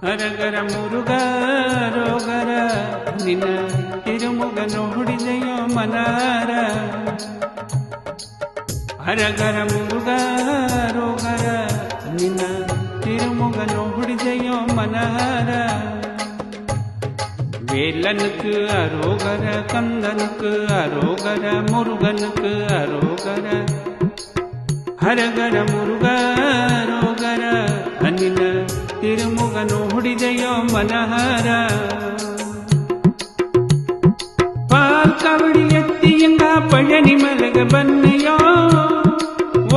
ಹರಗರ ಮುರುಗ ರೋಗರ ನಿನ್ನ ತಿರುಮುಗ ನೋಡಿದೆಯೋ ಮನಾರ. ಹರಗರ ಮುರುಗ ರೋಗರ ನಿನ್ನ ತಿರುಮುಗ ನೋಡಿದೆಯೋ ಮನಾರ. வேலனுக்கு அரோகர, கந்தனுக்கு அரோகர, முருகனுக்கு அரோகர. ಹರಗರ ಮುರುಗ ರೋಗರ ನಿನ್ನ ತಿರುಮುಗ ನೋಡಿದೆಯೋ ಮನಹಾರ. ಪಾಲ್ ಕವಡಿ ಎತ್ತಿಯಂಗ ಪழನಿ ಮಲಗ ಬನ್ನೆಯೋ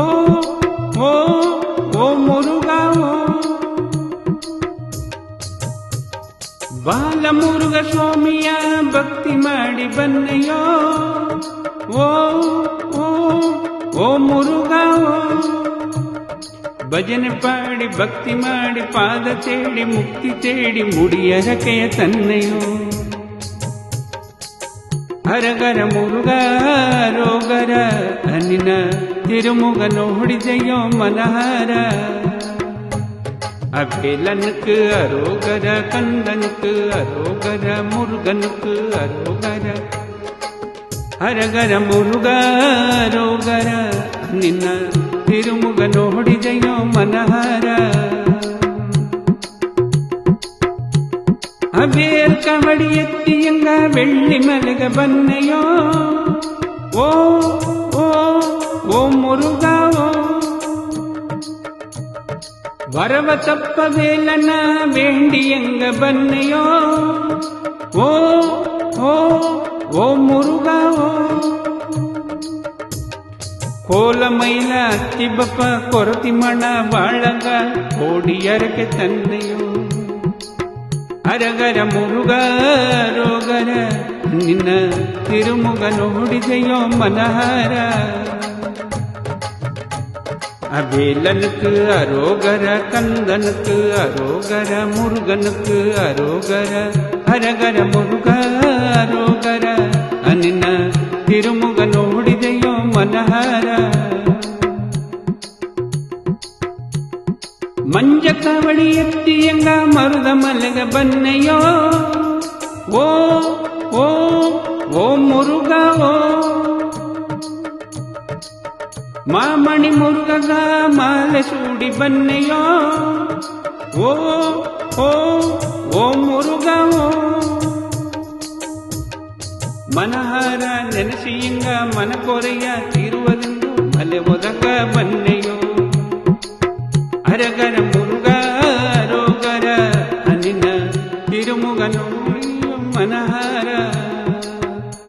ಓ ಓ ಓ ಮುರುಗ ಓ. ಬಾಲ ಮುರುಗ ಸ್ವಾಮಿಯ ಭಕ್ತಿ ಮಾಡಿ ಬನ್ನೆಯೋ ಓ ಓ ಓ ಮುರುಗ ಓ. ಭಜನೆ ಪಾಡಿ ಭಕ್ತಿ ಮಾಡಿ ಪಾದ ತೇಡಿ ಮುಕ್ತಿ ತೇಡಿ ಮುಡಿಯರಕೆಯ ತನ್ನೆಯೋ. ಹರಗರ ಮುರುಗ ರೋಗರ ನಿನ್ನ ತಿರುಮುಗ ನೋಡಿದೆಯೋ ಮನಹಾರ. வேலனுக்கு அரோகர, கந்தனுக்கு அரோகர, முருகனுக்கு அரோகர. ಹರಗರ ಮುರುಗ ರೋಗರ ನಿನ್ನ ತಿರುಮುಗ ನೋಡಿದೆಯೋ ಮನಹಾರ. ಅಬೇರ್ ಕವಡಿ ಎತ್ತಿಯಂಗ ಬೆಳ್ಳಿ ಮಲಗ ಬನ್ನೆಯೋ ಓ ಓ ಓ ಮುರುಗ ಓ. ವರವ ತಪ್ಪ ವೇಲನ ಬೇಂಡಿಯಂಗ ಬನ್ನೆಯೋ ಓ ಓ ಓ ಮುರುಗ ಓ. ಕೋಲ ಮೈಲ ಅತ್ತಿಬಪ್ಪ ಕೊರತಿ ಮಣ ಬಾಳಗ ಕೋಡಿಯರಕೆ ತನ್ನೆಯೋ. ಹರಗರ ಮುರುಗ ರೋಗರ ನಿನ್ನ ತಿರುಮುಗ ನೋಡಿದೆಯೋ ಮನಹಾರ. வேலனுக்கு அரோகர, கந்தனுக்கு அரோகர, முருகனுக்கு அரோகர. ಹರಗರ ಮುರುಗ ರೋಗರ ನಿನ್ನ ತಿರುಮುಗ ನೋಡಿದೆಯೋ ಮನಹಾರ. ಮಂಜ ಕವಡಿ ಎತ್ತಿಯಂಗ ಮರುದ ಮಲಗ ಬನ್ನೆಯೋ ಓ ಓ ಓ ಮುರುಗ ಓ. ಮಾಮಣಿ ಮುರುಗಗ ಮಾಲೆ ಸೂಡಿ ಬನ್ನೆಯೋ ಓ ಓ ಓ ಮುರುಗ ಓ. ಮನಹಾರ ನೆನೆಸಿಯಂಗ ಮನ ಕೊರೆಯ ತೀರುವದೆಂದು ಮಲೆ ಒದಗ ಬನ್ನೆಯೋ. ಹರಗರ ಮುರುಗ ರೋಗರ ನಿನ್ನ ತಿರುಮುಗ ನೋಡಿಯೋ ಮನಹಾರ.